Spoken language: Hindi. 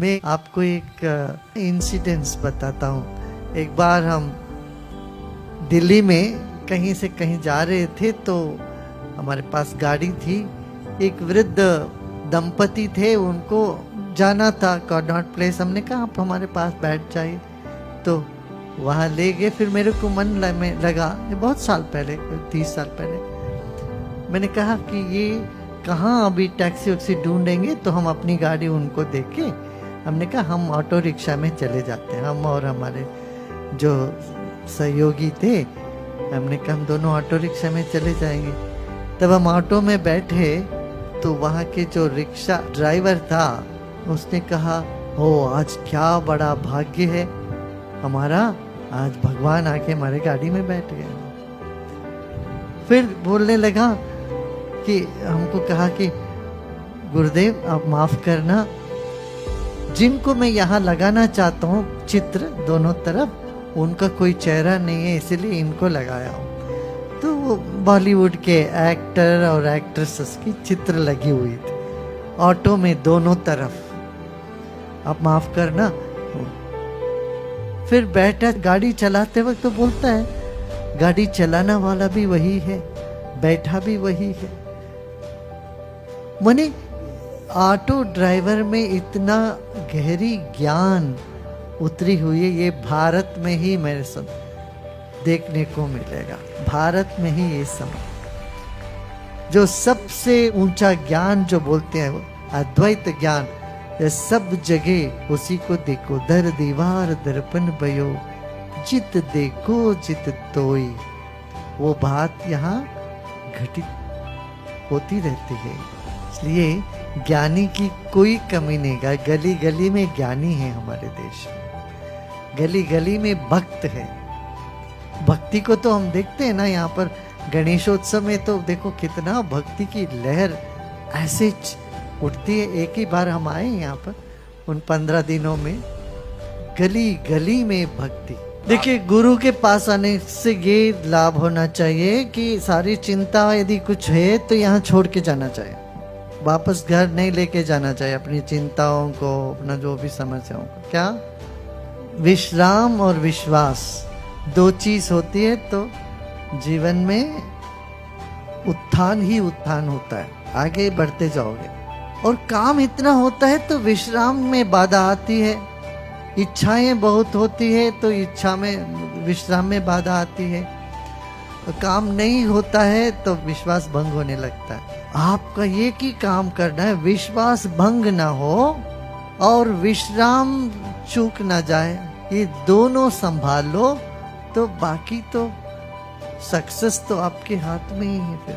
मैं आपको एक इंसिडेंस बताता हूँ। एक बार हम दिल्ली में कहीं से कहीं जा रहे थे तो हमारे पास गाड़ी थी। एक वृद्ध दंपति थे, उनको जाना था कॉर्नॉट प्लेस। हमने कहा आप हमारे पास बैठ जाइए, तो वहाँ ले गए। फिर मेरे को मन में लगा, ये बहुत साल पहले, 30 साल पहले, मैंने कहा कि ये कहाँ अभी टैक्सी वैक्सी ढूंढेंगे, तो हम अपनी गाड़ी उनको देके हमने कहा हम ऑटो रिक्शा में चले जाते हैं। हम और हमारे जो सहयोगी थे, हमने कहा हम दोनों ऑटो रिक्शा में चले जाएंगे। तब हम ऑटो में बैठे तो वहाँ के जो रिक्शा ड्राइवर था उसने कहा, ओ आज क्या बड़ा भाग्य है हमारा, आज भगवान आके हमारे गाड़ी में बैठ गए। फिर बोलने लगा कि हमको कहा कि गुरुदेव आप माफ करना, जिनको मैं यहाँ लगाना चाहता हूँ चित्र दोनों तरफ, उनका कोई चेहरा नहीं है, इसलिए इनको लगाया हूँ। तो वो बॉलीवुड के एक्टर और एक्ट्रेसेस की चित्र लगी हुई थी ऑटो में दोनों तरफ, आप माफ करना। फिर बैठा, गाड़ी चलाते वक्त तो बोलता है गाड़ी चलाना वाला भी वही है, बैठा भी वही है। मने ऑटो ड्राइवर में इतना गहरी ज्ञान उतरी हुई है, ये भारत में ही मेरे सब देखने को मिलेगा। भारत में ही ये सब जो सबसे ऊंचा ज्ञान जो बोलते हैं वो अद्वैत ज्ञान, ये सब जगह उसी को देखो। दर दीवार दर्पण भयो, जित देखो जित तोई, वो बात यहाँ घटित होती रहती है। इसलिए ज्ञानी की कोई कमी नहीं है। गली गली में ज्ञानी है हमारे देश में, गली गली में भक्त है। भक्ति को तो हम देखते हैं ना, यहाँ पर गणेशोत्सव में तो देखो कितना भक्ति की लहर ऐसे उठती है। एक ही बार हम आए यहाँ पर, उन 15 दिनों में गली गली में भक्ति। देखिए, गुरु के पास आने से ये लाभ होना चाहिए कि सारी चिंता यदि कुछ है तो यहाँ छोड़ के जाना चाहिए, वापस घर नहीं लेके जाना चाहिए अपनी चिंताओं को, अपना जो भी समस्याओं को। क्या विश्राम और विश्वास दो चीज होती है तो जीवन में उत्थान ही उत्थान होता है, आगे बढ़ते जाओगे। और काम इतना होता है तो विश्राम में बाधा आती है, इच्छाएं बहुत होती है तो इच्छा में विश्राम में बाधा आती है, काम नहीं होता है तो विश्वास भंग होने लगता है। आपका ये की काम करना है, विश्वास भंग ना हो और विश्राम चूक ना जाए, ये दोनों संभाल लो तो बाकी तो सक्सेस तो आपके हाथ में ही है फिर।